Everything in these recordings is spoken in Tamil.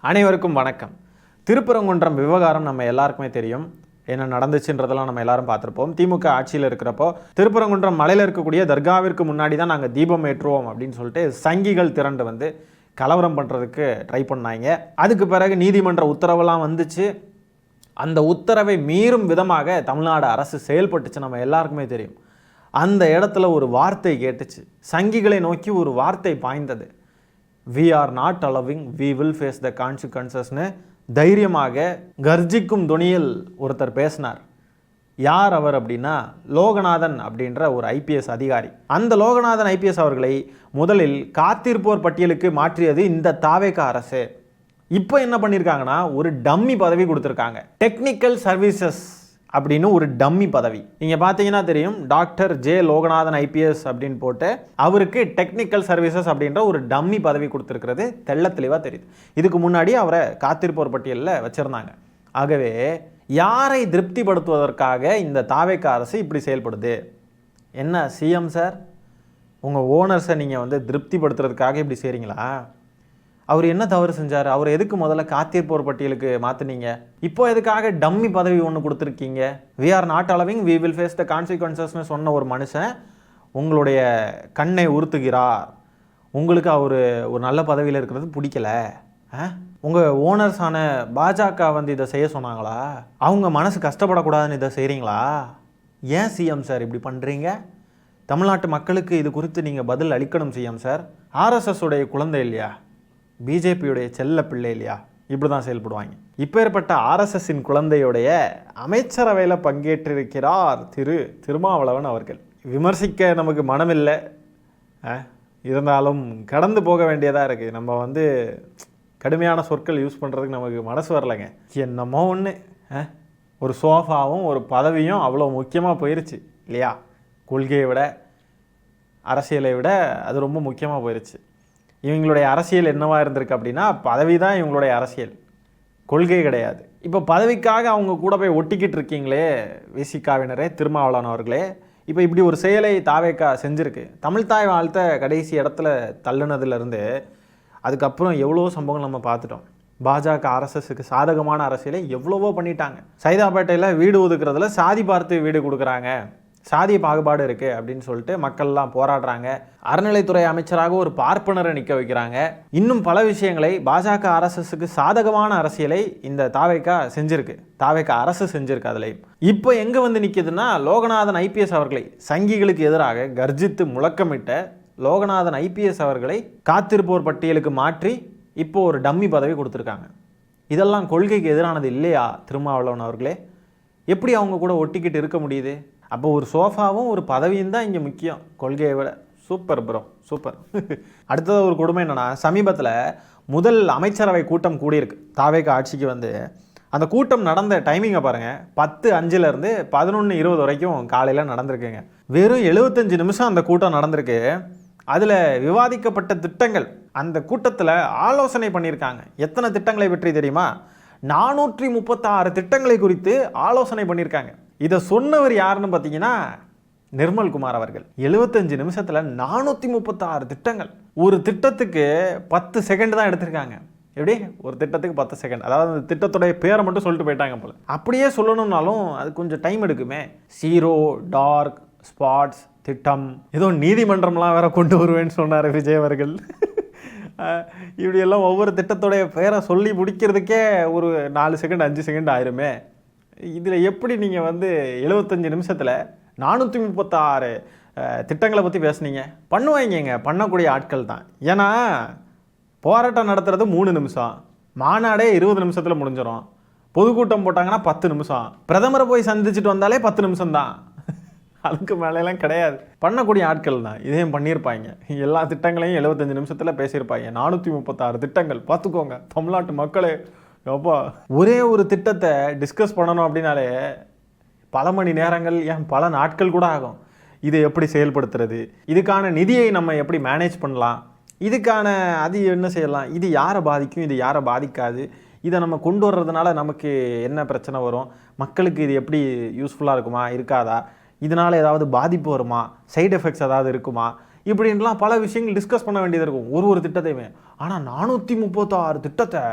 அனைவருக்கும் வணக்கம். திருப்பரங்குன்றம் விவகாரம் நம்ம எல்லாருக்குமே தெரியும். என்ன நடந்துச்சுன்றதெல்லாம் நம்ம எல்லாரும் பார்த்துருப்போம். திமுக ஆட்சியில் இருக்கிறப்போ திருப்பரங்குன்றம் மலையில் இருக்கக்கூடிய தர்காவிற்கு முன்னாடி தான் நாங்கள் தீபம் ஏற்றுவோம் அப்படின்னு சொல்லிட்டு சங்கிகள் திரண்டு வந்து கலவரம் பண்ணுறதுக்கு ட்ரை பண்ணாங்க. அதுக்கு பிறகு நீதிமன்ற உத்தரவெல்லாம் வந்துச்சு. அந்த உத்தரவை மீறும் விதமாக தமிழ்நாடு அரசு செயல்பட்டுச்சு, நம்ம எல்லாருக்குமே தெரியும். அந்த இடத்துல ஒரு வார்த்தை கேட்டுச்சு, சங்கிகளை நோக்கி ஒரு வார்த்தை பாய்ந்தது. We are not allowing, we will face the consequences-னு தைரியமாக கர்ஜிக்கும் துணியில் ஒருத்தர் பேசினார். யார் அவர் அப்படின்னா லோகநாதன் அப்படின்ற ஒரு ஐபிஎஸ் அதிகாரி. அந்த லோகநாதன் ஐபிஎஸ் அவர்களை முதலில் காத்திருப்போர் பட்டியலுக்கு மாற்றியது இந்த தாவேக அரசு. இப்போ என்ன பண்ணியிருக்காங்கன்னா ஒரு டம்மி பதவி கொடுத்துருக்காங்க. டெக்னிக்கல் சர்வீசஸ் அப்படின்னு ஒரு டம்மி பதவி. நீங்கள் பார்த்தீங்கன்னா தெரியும், டாக்டர் ஜே லோகநாதன் ஐபிஎஸ் அப்படின்னு போட்டு அவருக்கு டெக்னிக்கல் சர்வீசஸ் அப்படின்ற ஒரு டம்மி பதவி கொடுத்துருக்கிறது தெள்ள தெளிவாக தெரியுது. இதுக்கு முன்னாடி அவரை காத்திருப்போர் பட்டியலில் வச்சுருந்தாங்க. ஆகவே யாரை திருப்திப்படுத்துவதற்காக இந்த தாவேக அரசு இப்படி செயல்படுது? என்ன சிஎம் சார், உங்கள் ஓனர்ஸை நீங்கள் வந்து திருப்திப்படுத்துறதுக்காக இப்படி செய்கிறீங்களா? அவர் என்ன தவறு செஞ்சார்? அவர் எதுக்கு முதல்ல காத்திருப்போர் பட்டியலுக்கு மாற்றினீங்க? இப்போ எதுக்காக டம்மி பதவி ஒன்று கொடுத்துருக்கீங்க? We are not allowing, we will face the கான்சிக்வன்சஸ்னு சொன்ன ஒரு மனுஷன் உங்களுடைய கண்ணை உறுத்துகிறார். உங்களுக்கு அவர் ஒரு நல்ல பதவியில் இருக்கிறது பிடிக்கல. உங்கள் ஓனர்ஸான பாஜக வந்து இதை செய்ய சொன்னாங்களா? அவங்க மனசு கஷ்டப்படக்கூடாதுன்னு இதை செய்கிறீங்களா? ஏன் சிஎம் சார் இப்படி பண்ணுறீங்க? தமிழ்நாட்டு மக்களுக்கு இது குறித்து நீங்கள் பதில் அளிக்கணும் சிஎம் சார். ஆர்எஸ்எஸ் உடைய குழந்தை இல்லையா, பிஜேபியுடைய செல்ல பிள்ளை இல்லையா, இப்படி தான் செயல்படுவாங்க. இப்பேற்பட்ட ஆர்எஸ்எஸ்ஸின் குழந்தையுடைய அமைச்சரவையில் பங்கேற்றிருக்கிறார் திருமாவளவன் அவர்கள். விமர்சிக்க நமக்கு மனமில்லை, இருந்தாலும் கடந்து போக வேண்டியதாக இருக்குது. நம்ம வந்து கடுமையான சொற்கள் யூஸ் பண்ணுறதுக்கு நமக்கு மனசு வரலைங்க. என்னமோ ஒன்று, ஒரு சோஃபாவும் ஒரு பதவியும் அவ்வளோ முக்கியமாக போயிருச்சு இல்லையா? கொள்கையை விட அரசியலை விட அது ரொம்ப முக்கியமாக போயிருச்சு. இவங்களுடைய அரசியல் என்னவா இருந்திருக்கு அப்படின்னா பதவி தான் இவங்களுடைய அரசியல், கொள்கை கிடையாது. இப்போ பதவிக்காக அவங்க கூட போய் ஒட்டிக்கிட்டு இருக்கீங்களே விசிகாவினரே, திருமாவளவன் அவர்களே. இப்போ இப்படி ஒரு செயலை தாவேகா செஞ்சுருக்கு. தமிழ்தாய் வாழ்த்த கடைசி இடத்துல தள்ளுனதுலேருந்து அதுக்கப்புறம் எவ்வளோ சம்பவங்கள் நம்ம பார்த்துட்டோம். பாஜக ஆர்எஸ்எஸ்க்கு சாதகமான அரசியலை எவ்வளவோ பண்ணிட்டாங்க. சைதாப்பேட்டையில் வீடு ஒதுக்குறதுல சாதி பார்த்து வீடு கொடுக்குறாங்க, சாதிய பாகுபாடு இருக்குது அப்படின்னு சொல்லிட்டு மக்கள்லாம் போராடுறாங்க. அறநிலைத்துறை அமைச்சராக ஒரு பார்ப்பனரை நிற்க வைக்கிறாங்க. இன்னும் பல விஷயங்களை பாஜக ஆர்எஸ்எஸ்க்கு சாதகமான அரசியலை இந்த தாவேகா செஞ்சுருக்கு, தாவேக அரசு செஞ்சுருக்கு. அதுலேயும் இப்போ எங்கே வந்து நிற்கிதுன்னா லோகநாதன் ஐபிஎஸ் அவர்களை, சங்கிகளுக்கு எதிராக கர்ஜித்து முழக்கமிட்ட லோகநாதன் ஐபிஎஸ் அவர்களை காத்திருப்போர் பட்டியலுக்கு மாற்றி இப்போ ஒரு டம்மி பதவி கொடுத்துருக்காங்க. இதெல்லாம் கொள்கைக்கு எதிரானது இல்லையா திருமாவளவன் அவர்களே? எப்படி அவங்க கூட ஒட்டிக்கிட்டு இருக்க முடியுது? அப்போ ஒரு சோஃபாவும் ஒரு பதவியும் தான் இங்கே முக்கியம், கொள்கையை விட. Super bro, super. அடுத்தது ஒரு கொடுமை என்னென்னா, சமீபத்தில் முதல் அமைச்சரவை கூட்டம் கூடியிருக்கு தாவேக ஆட்சிக்கு வந்து. அந்த கூட்டம் நடந்த டைமிங்கை பாருங்கள், 10:05 11:20 வரைக்கும் காலையில் நடந்திருக்குங்க. வெறும் 75 நிமிஷம் அந்த கூட்டம் நடந்திருக்கு. அதில் விவாதிக்கப்பட்ட திட்டங்கள், அந்த கூட்டத்தில் ஆலோசனை பண்ணியிருக்காங்க. எத்தனை திட்டங்களை பற்றி தெரியுமா? 436 திட்டங்களை குறித்து ஆலோசனை பண்ணியிருக்காங்க. இதை சொன்னவர் யாருன்னு பார்த்தீங்கன்னா நிர்மல்குமார் அவர்கள். 75 நிமிஷத்தில் 436 திட்டங்கள். ஒரு திட்டத்துக்கு 10 செகண்ட் தான் எடுத்திருக்காங்க. எப்படி? ஒரு திட்டத்துக்கு 10 செகண்ட். அதாவது அந்த திட்டத்துடைய பேரை மட்டும் சொல்லிட்டு போயிட்டாங்க போல. அப்படியே சொல்லணும்னாலும் அது கொஞ்சம் டைம் எடுக்குமே. ஜீரோ டார்க் ஸ்பாட்ஸ் திட்டம், ஏதோ நீதிமன்றம்லாம் வேற கொண்டு வருவேன்னு சொன்னார் விஜய் அவர்கள். இப்படியெல்லாம் ஒவ்வொரு திட்டத்துடைய பேரை சொல்லி முடிக்கிறதுக்கே ஒரு 4 செகண்ட் 5 செகண்ட் ஆயிருமே. இதில் எப்படி நீங்கள் வந்து 75 நிமிஷத்தில் 436 திட்டங்களை பற்றி பேசுனீங்க? பண்ணுவாங்க, பண்ணக்கூடிய ஆட்கள் தான். ஏன்னா போராட்டம் நடத்துறது 3 நிமிஷம், மாநாடே 20 நிமிஷத்தில் முடிஞ்சிடும். பொதுக்கூட்டம் போட்டாங்கன்னா 10 நிமிஷம், பிரதமரை போய் சந்திச்சுட்டு வந்தாலே 10 நிமிஷம் தான், அதுக்கு மேலெல்லாம் கிடையாது. பண்ணக்கூடிய ஆட்கள் தான் இதையும் பண்ணியிருப்பாங்க. எல்லா திட்டங்களையும் 75 நிமிஷத்தில் பேசியிருப்பாங்க. 436 திட்டங்கள் பார்த்துக்கோங்க தமிழ்நாட்டு மக்களே. அப்பா, ஒரே ஒரு திட்டத்தை டிஸ்கஸ் பண்ணணும் அப்படின்னாலே பல மணி நேரங்கள், ஏன் பல நாட்கள் கூட ஆகும். இதை எப்படி செயல்படுத்துறது, இதுக்கான நிதியை நம்ம எப்படி மேனேஜ் பண்ணலாம், இதுக்கான அது என்ன செய்யலாம், இது யாரை பாதிக்கும், இது யாரை பாதிக்காது, இதை நம்ம கொண்டு வர்றதுனால நமக்கு என்ன பிரச்சனை வரும், மக்களுக்கு இது எப்படி யூஸ்ஃபுல்லாக இருக்குமா இருக்காதா, இதனால் ஏதாவது பாதிப்பு வருமா, சைடு எஃபெக்ட்ஸ் ஏதாவது இருக்குமா, இப்படின்லாம் பல விஷயங்கள் டிஸ்கஸ் பண்ண வேண்டியது இருக்கும் ஒரு திட்டத்தையுமே. ஆனால் 436 திட்டத்தை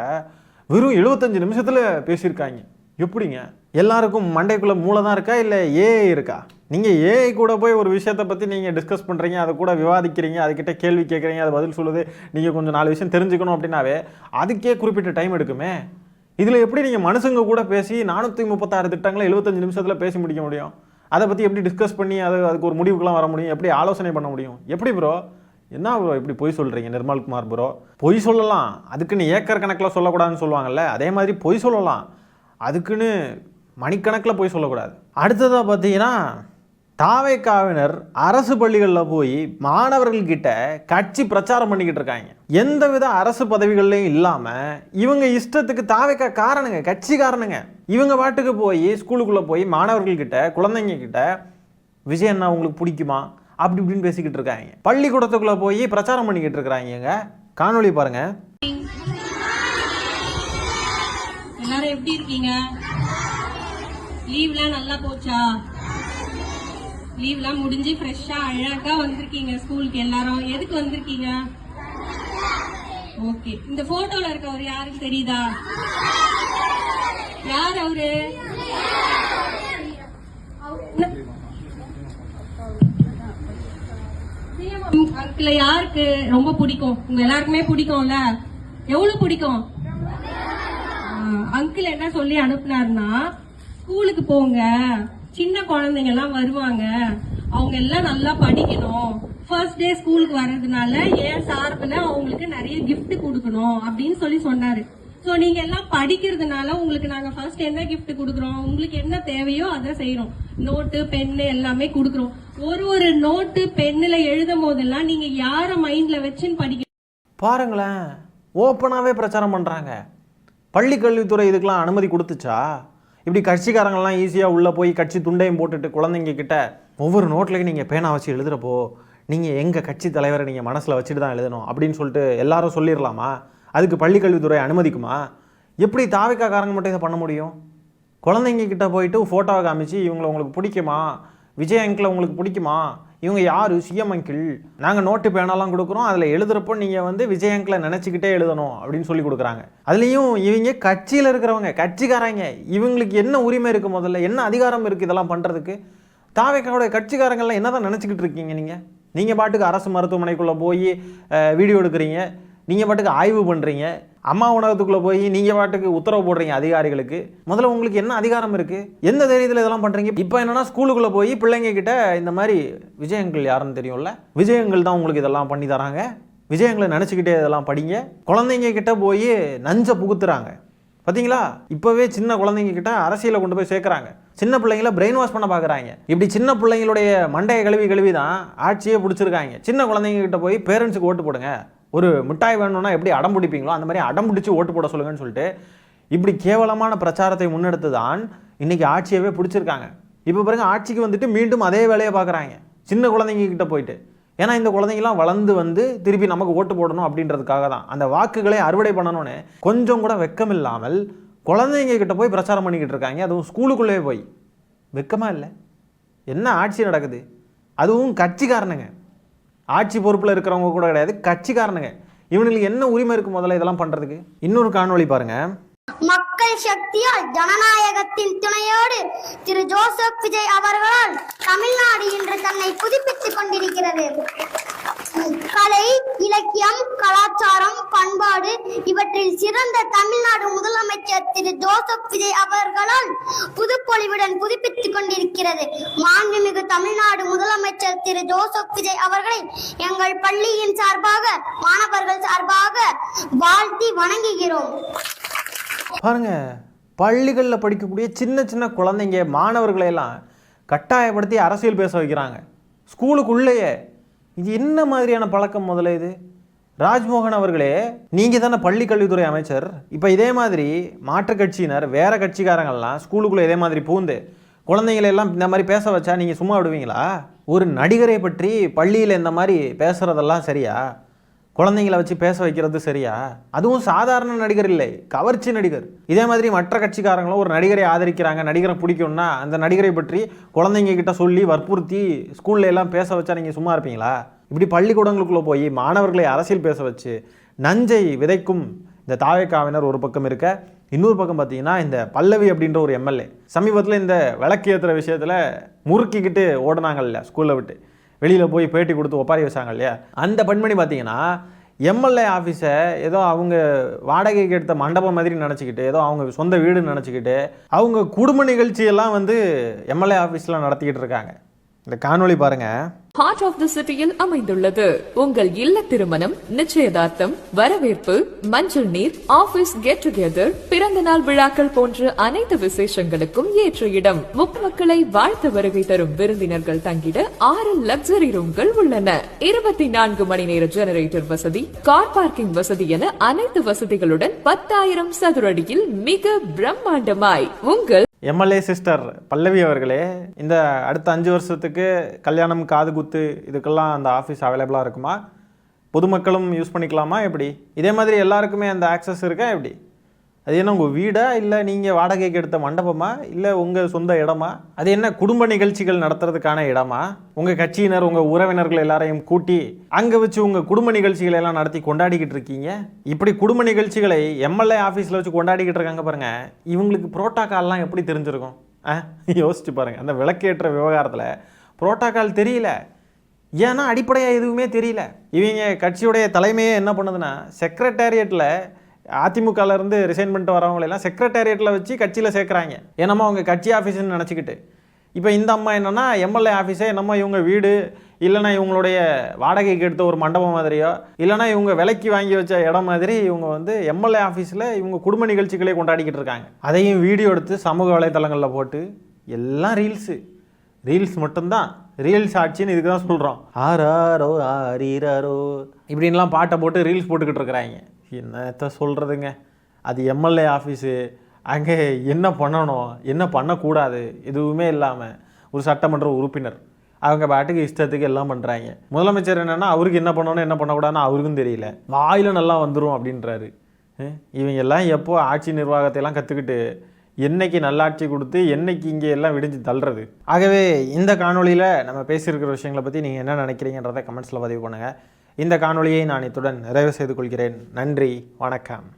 வெறும் 75 நிமிஷத்தில் பேசியிருக்காங்க. எப்படிங்க? எல்லாருக்கும் மண்டைக்குள்ளே மூளை தான் இருக்கா இல்லை ஏஐ இருக்கா? நீங்கள் ஏஐ கூட போய் ஒரு விஷயத்தை பற்றி நீங்கள் டிஸ்கஸ் பண்ணுறீங்க, அதை கூட விவாதிக்கிறீங்க, அதுக்கிட்ட கேள்வி கேட்குறீங்க, அது பதில் சொல்லுது, நீங்கள் கொஞ்சம் 4 விஷயம் தெரிஞ்சுக்கணும் அப்படின்னாவே அதுக்கே குறிப்பிட்ட டைம் எடுக்குமே. இதில் எப்படி நீங்கள் மனுஷங்க கூட பேசி 436 திட்டங்களை 75 நிமிஷத்தில் பேசி முடிக்க முடியும்? அதை பற்றி எப்படி டிஸ்கஸ் பண்ணி அதுக்கு ஒரு முடிவுக்கெலாம் வர முடியும்? எப்படி ஆலோசனை பண்ண முடியும்? எப்படி ப்ரோ? என்ன ப்ரோ இப்படி பொய் சொல்கிறீங்க நிர்மல்குமார் ப்ரோ? பொய் சொல்லலாம், அதுக்குன்னு ஏக்கர் கணக்கில் சொல்லக்கூடாதுன்னு சொல்லுவாங்கல்ல, அதே மாதிரி பொய் சொல்லலாம், அதுக்குன்னு மணிக்கணக்கில் பொய் சொல்லக்கூடாது. அடுத்ததாக பார்த்தீங்கன்னா தாவேக்காவினர் அரசு பள்ளிகளில் போய் மாணவர்கள்கிட்ட கட்சி பிரச்சாரம் பண்ணிக்கிட்டு இருக்காங்க. எந்தவித அரசு பதவிகள்லையும் இல்லாமல் இவங்க இஷ்டத்துக்கு தாவேக்கா காரணங்க, கட்சி காரணங்க, இவங்க பாட்டுக்கு போய் ஸ்கூலுக்குள்ளே போய் மாணவர்கள்கிட்ட குழந்தைங்க கிட்ட விஜய் அண்ணா உங்களுக்கு பிடிக்குமா அப்படி இப்படின்னு பேசிக்கிட்டு இருக்காங்க. பள்ளிக்கூடத்துக்குள்ளே போய் பிரச்சாரம் பண்ணிக்கிட்டு இருக்கிறாங்க. காணொலி பாருங்க. எல்லாரும் எப்படி இருக்கீங்க? லீவ்லாம் நல்லா போச்சா? லீவ்லாம் முடிஞ்சு ஃப்ரெஷ்ஷா அழகா வந்திருக்கீங்க ஸ்கூலுக்கு. எல்லாரும் எதுக்கு வந்திருக்கீங்க? ஓகே, இந்த போட்டோல இருக்கவர் யாருக்கு தெரியுதா? யார் அவரு? அங்கிள் யாருக்கு ரொம்ப பிடிக்கும்? உங்க எல்லாருக்குமே பிடிக்கும்ல? எவ்வளவு பிடிக்கும்? அங்கிள் என்ன சொல்லி அனுப்புனாருன்னா, ஸ்கூலுக்கு போங்க, சின்ன குழந்தைங்க எல்லாம் வருவாங்க, அவங்க எல்லாம் நல்லா படிக்கணும், ஃபர்ஸ்ட் டே ஸ்கூலுக்கு வர்றதுனால ஏன் சார்பில் அவங்களுக்கு நிறைய கிஃப்ட் கொடுக்கணும் அப்படின்னு சொல்லி சொன்னாரு. ஸோ நீங்க எல்லாம் படிக்கிறதுனால உங்களுக்கு நாங்க ஃபர்ஸ்ட் என்ன கிஃப்ட் கொடுக்குறோம், உங்களுக்கு என்ன தேவையோ அதை செய்யறோம். நோட்டு பென்னு எல்லாமே கொடுக்குறோம். ஒரு நோட்டு பென்னுல எழுதும் போதெல்லாம் நீங்க யார மைண்ட்ல வச்சுன்னு படிக்க பாருங்களேன். ஓப்பனாவே பிரச்சாரம் பண்றாங்க. பள்ளி கல்வித்துறை இதுக்கெல்லாம் அனுமதி கொடுத்துச்சா? இப்படி கட்சிக்காரங்கள்லாம் ஈஸியாக உள்ளே போய் கட்சி துண்டையும் போட்டுட்டு குழந்தைங்க கிட்ட ஒவ்வொரு நோட்லையும் நீங்கள் பேனா வச்சு எழுதுகிறப்போ நீங்கள் எங்கள் கட்சி தலைவரை நீங்கள் மனசில் வச்சுட்டு தான் எழுதணும் அப்படின்னு சொல்லிட்டு எல்லாரும் சொல்லிடலாமா? அதுக்கு பள்ளி கல்வித்துறை அனுமதிக்குமா? எப்படி தாவேக்காரங்க மட்டும் இதை பண்ண முடியும்? குழந்தைங்க கிட்ட போயிட்டு ஃபோட்டோவை காமிச்சு இவங்களை உங்களுக்கு பிடிக்குமா, விஜய் அங்கிளை உங்களுக்கு பிடிக்குமா, இவங்க யார் சிஎம் அங்கிள், நாங்கள் நோட்டு பேனாலாம் கொடுக்குறோம், அதில் எழுதுகிறப்போ நீங்கள் வந்து விஜய் அங்கிளை நினச்சிக்கிட்டே எழுதணும் அப்படின்னு சொல்லி கொடுக்குறாங்க. அதுலேயும் இவங்க கட்சியில் இருக்கிறவங்க, கட்சிக்காரங்க, இவங்களுக்கு என்ன உரிமை இருக்குது, முதல்ல என்ன அதிகாரம் இருக்குது இதெல்லாம் பண்ணுறதுக்கு? தாவேக்காவோட கட்சிக்காரங்கள்லாம் என்ன தான் நினச்சிக்கிட்டு இருக்கீங்க? நீங்கள் பாட்டுக்கு அரசு மருத்துவமனைக்குள்ளே போய் வீடியோ எடுக்கிறீங்க, நீங்கள் பாட்டுக்கு ஆய்வு பண்ணுறீங்க, அம்மா உணவகத்துக்குள்ளே போய் நீங்கள் பாட்டுக்கு உத்தரவு போடுறீங்க அதிகாரிகளுக்கு. முதல்ல உங்களுக்கு என்ன அதிகாரம் இருக்குது? எந்த தைரியத்தில் இதெல்லாம் பண்ணுறீங்க? இப்போ என்னென்னா ஸ்கூலுக்குள்ளே போய் பிள்ளைங்க கிட்ட இந்த மாதிரி விஜய் அங்கிள் யாருன்னு தெரியும்ல, விஜய் அங்கிள் தான் உங்களுக்கு இதெல்லாம் பண்ணி தராங்க, விஜய் அங்கிளை நினச்சிக்கிட்டே இதெல்லாம் படிங்க, குழந்தைங்க கிட்ட போய் நஞ்சை புகுத்துறாங்க. பார்த்தீங்களா? இப்போவே சின்ன குழந்தைங்க கிட்ட அரசியலை கொண்டு போய் சேர்க்குறாங்க, சின்ன பிள்ளைங்கள பிரெயின் வாஷ் பண்ண பார்க்குறாங்க. இப்படி சின்ன பிள்ளைங்களுடைய மண்டையை கழுவி தான் ஆட்சியே பிடிச்சிருக்காங்க. சின்ன குழந்தைங்க கிட்ட போய் பேரண்ட்ஸுக்கு ஓட்டு போடுங்க, ஒரு மிட்டாய் வேணும்னா எப்படி அடம் பிடிப்பீங்களோ அந்த மாதிரி அடம் பிடிச்சி ஓட்டு போட சொல்லுங்கன்னு சொல்லிட்டு இப்படி கேவலமான பிரச்சாரத்தை முன்னெடுத்து தான் இன்றைக்கி ஆட்சியவே பிடிச்சிருக்காங்க. இப்போ பாருங்க, ஆட்சிக்கு வந்துட்டு மீண்டும் அதே வேலையை பார்க்குறாங்க சின்ன குழந்தைங்க கிட்ட போயிட்டு. ஏன்னா இந்த குழந்தைங்களாம் வளர்ந்து வந்து திருப்பி நமக்கு ஓட்டு போடணும் அப்படின்றதுக்காக தான், அந்த வாக்குகளை அறுவடை பண்ணணும்னு கொஞ்சம் கூட வெக்கம் இல்லாமல் குழந்தைங்க கிட்ட போய் பிரச்சாரம் பண்ணிக்கிட்டு இருக்காங்க. அதுவும் ஸ்கூலுக்குள்ளே போய். வெக்கமா இல்லை? என்ன ஆட்சி நடக்குது? அதுவும் கட்சிக்காரனுங்க, ஆட்சி பொறுப்பில் இருக்கிறவங்க கூட கிடையாது, கட்சிக்காரனுங்க. இவனுக்கு என்ன உரிமை இருக்கு முதல்ல இதெல்லாம் பண்றதுக்கு? இன்னொரு காணொளி பாருங்க. மக்கள் சக்தியால் ஜனநாயகத்தின் துணையோடு திரு ஜோசப் விஜய் அவர்களால் தமிழ்நாடு இன்று தன்னை புதுப்பித்துக் கொண்டிருக்கிறது. கலை, இலக்கியம், கலாச்சாரம், பண்பாடு இவற்றில் சிறந்த தமிழ்நாடு முதலமைச்சர் திரு ஜோசப் விஜய் அவர்களால் புதுப்பொலிவுடன் புதுப்பித்துக் கொண்டிருக்கிறது. மாண்புமிகு தமிழ்நாடு முதலமைச்சர் திரு ஜோசப் விஜய் அவர்களை எங்கள் பள்ளியின் சார்பாக, மாணவர்கள் சார்பாக வாழ்த்தி வணங்குகிறோம். பாருங்க, பள்ளிகளில் படிக்கக்கூடிய சின்ன சின்ன குழந்தைங்க மாணவர்களை எல்லாம் கட்டாயப்படுத்தி அரசியல் பேச வைக்கிறாங்க ஸ்கூலுக்குள்ளேயே. இது என்ன மாதிரியான பழக்கம் முதல்ல? இது ராஜ்மோகன் அவர்களே, நீங்கள் தானே பள்ளி கல்வித்துறை அமைச்சர். இப்போ இதே மாதிரி மாற்றுக் கட்சியினர் வேற கட்சிக்காரங்கள்லாம் ஸ்கூலுக்குள்ளே இதே மாதிரி பூந்து குழந்தைங்களெல்லாம் இந்த மாதிரி பேச வச்சா நீங்கள் சும்மா விடுவீங்களா? ஒரு நடிகரை பற்றி பள்ளியில் இந்த மாதிரி பேசுகிறதெல்லாம் சரியா? குழந்தைங்களை வச்சு பேச வைக்கிறது சரியா? அதுவும் சாதாரண நடிகர் இல்லை, கவர்ச்சி நடிகர். இதே மாதிரி மற்ற கட்சிக்காரங்களும் ஒரு நடிகரை ஆதரிக்கிறாங்க, நடிகரை பிடிக்கும்னா அந்த நடிகரை பற்றி குழந்தைங்க கிட்ட சொல்லி வற்புறுத்தி ஸ்கூல்ல எல்லாம் பேச வச்சா நீங்கள் சும்மா இருப்பீங்களா? இப்படி பள்ளிக்கூடங்களுக்குள்ளே போய் மாணவர்களை அரசியல் பேச வச்சு நஞ்சை விதைக்கும் இந்த தாவேக்காவினர் ஒரு பக்கம் இருக்க, இன்னொரு பக்கம் பார்த்தீங்கன்னா இந்த பல்லவி அப்படின்ற ஒரு எம்எல்ஏ சமீபத்தில் இந்த விளக்கு ஏற்றுற விஷயத்தில் முறுக்கிக்கிட்டு ஓடினாங்க இல்லையா, ஸ்கூலில் விட்டு வெளியில் போய் பேட்டி கொடுத்து ஒப்பாரி வச்சாங்க இல்லையா, அந்த பெண்மணி பார்த்தீங்கன்னா எம்எல்ஏ ஆஃபீஸை ஏதோ அவங்க வாடகைக்கு எடுத்த மண்டபம் மாதிரி நினச்சிக்கிட்டு, ஏதோ அவங்க சொந்த வீடுன்னு நினச்சிக்கிட்டு அவங்க குடும்ப நிகழ்ச்சியெல்லாம் வந்து எம்எல்ஏ ஆஃபீஸில் நடத்திக்கிட்டு இருக்காங்க. இந்த காணொளி பாருங்க. ஹார்ட் ஆஃப் தி சிட்டியில் அமைந்துள்ளது. உங்கள் இல்ல திருமணம், நிச்சயதார்த்தம், வரவேற்பு, மஞ்சள் நீர், ஆபீஸ் கெட் டுகெதர், பிறந்த நாள் விழாக்கள் போன்ற அனைத்து விசேஷங்களுக்கும் ஏற்ற இடம். மக்களை வாழ்த்து வருகை தரும் விருந்தினர்கள் தங்கிட 6 லக்ஸரி ரூம்கள் உள்ளன. 24 மணி நேர ஜெனரேட்டர் வசதி, கார் பார்க்கிங் வசதி என அனைத்து வசதிகளுடன் 10,000 சதுர அடியில் மிக பிரம்மாண்டமாய் உங்கள் எம்எல்ஏ சிஸ்டர் பல்லவி அவர்களே, இந்த அடுத்த 5 வருஷத்துக்கு கல்யாணம், காது குத்து இதுக்கெல்லாம் அந்த ஆஃபீஸ் அவைலபிளாக இருக்குமா? பொதுமக்களும் யூஸ் பண்ணிக்கலாமா? எப்படி இதே மாதிரி எல்லாருக்குமே அந்த ஆக்சஸ் இருக்கா? எப்படி அது என்ன உங்கள் வீடா, இல்லை நீங்கள் வாடகைக்கு எடுத்த மண்டபமா, இல்லை உங்கள் சொந்த இடமா? அது என்ன குடும்ப நிகழ்ச்சிகள் நடத்துறதுக்கான இடமா? உங்கள் கட்சியினர் உங்கள் உறவினர்கள் எல்லாரையும் கூட்டி அங்கே வச்சு உங்கள் குடும்ப நிகழ்ச்சிகளை எல்லாம் நடத்தி கொண்டாடிக்கிட்டு இருக்கீங்க. இப்படி குடும்ப நிகழ்ச்சிகளை எம்எல்ஏ ஆஃபீஸில் வச்சு கொண்டாடிக்கிட்டு இருக்காங்க பாருங்க. இவங்களுக்கு புரோட்டோக்கால்லாம் எப்படி தெரிஞ்சிருக்கும்? யோசிச்சு பாருங்க. அந்த விளக்கேற்ற விவகாரத்தில் புரோட்டோக்கால் தெரியல. ஏன்னா அடிப்படையாக எதுவுமே தெரியல. இவங்க கட்சியுடைய தலைமையே என்ன பண்ணுதுன்னா, செக்ரட்டேரியட்டில் அதிமுகலேருந்து ரிசைன் பண்ணிட்டு வரவங்களெல்லாம் செக்ரட்டேரியட்டில் வச்சு கட்சியில் சேர்க்குறாங்க. என்னமோ அவங்க கட்சி ஆஃபீஸ்ன்னு நினச்சிக்கிட்டு. இப்போ இந்த அம்மா என்னென்னா எம்எல்ஏ ஆஃபீஸே என்னமோ இவங்க வீடு, இல்லைனா இவங்களுடைய வாடகைக்கு எடுத்த ஒரு மண்டபம் மாதிரியோ, இல்லைனா இவங்க விலைக்கு வாங்கி வச்ச இடம் மாதிரி இவங்க வந்து எம்எல்ஏ ஆஃபீஸில் இவங்க குடும்ப நிகழ்ச்சிகளே கொண்டாடிக்கிட்டு இருக்காங்க. அதையும் வீடியோ எடுத்து சமூக வலைத்தளங்களில் போட்டு எல்லாம் ரீல்ஸ் மட்டும்தான். ரீல்ஸ் ஆட்சின்னு இதுக்கு தான் சொல்கிறோம். ஆராரோ ஆரீராரோ இப்படின்லாம் பாட்டை போட்டு ரீல்ஸ் போட்டுக்கிட்டு இருக்கிறாங்க. என்னத்த சொல்கிறதுங்க. அது எம்எல்ஏ ஆஃபீஸு, அங்கே என்ன பண்ணணும் என்ன பண்ணக்கூடாது எதுவுமே இல்லாமல் ஒரு சட்டமன்ற உறுப்பினர் அவங்க பாட்டுக்கு இஷ்டத்துக்கு எல்லாம் பண்ணுறாங்க. முதலமைச்சர் என்னென்னா அவருக்கு என்ன பண்ணணும் என்ன பண்ணக்கூடாதுன்னு அவருக்கும் தெரியல. வாயில் நல்லா வந்துடும் அப்படின்றாரு. இவங்க எல்லாம் எப்போ ஆட்சி நிர்வாகத்தையெல்லாம் கற்றுக்கிட்டு என்னைக்கு நல்லாட்சி கொடுத்து என்னைக்கு இங்கே எல்லாம் விடிஞ்சு தள்ளுறது. ஆகவே இந்த காணொலியில் நம்ம பேசியிருக்கிற விஷயங்களை பற்றி நீங்கள் என்ன நினைக்கிறீங்கன்றதை கமெண்ட்ஸில் பதிவு பண்ணுங்கள். இந்த காணொலியை நான் இத்துடன் நிறைவு செய்து கொள்கிறேன். நன்றி, வணக்கம்.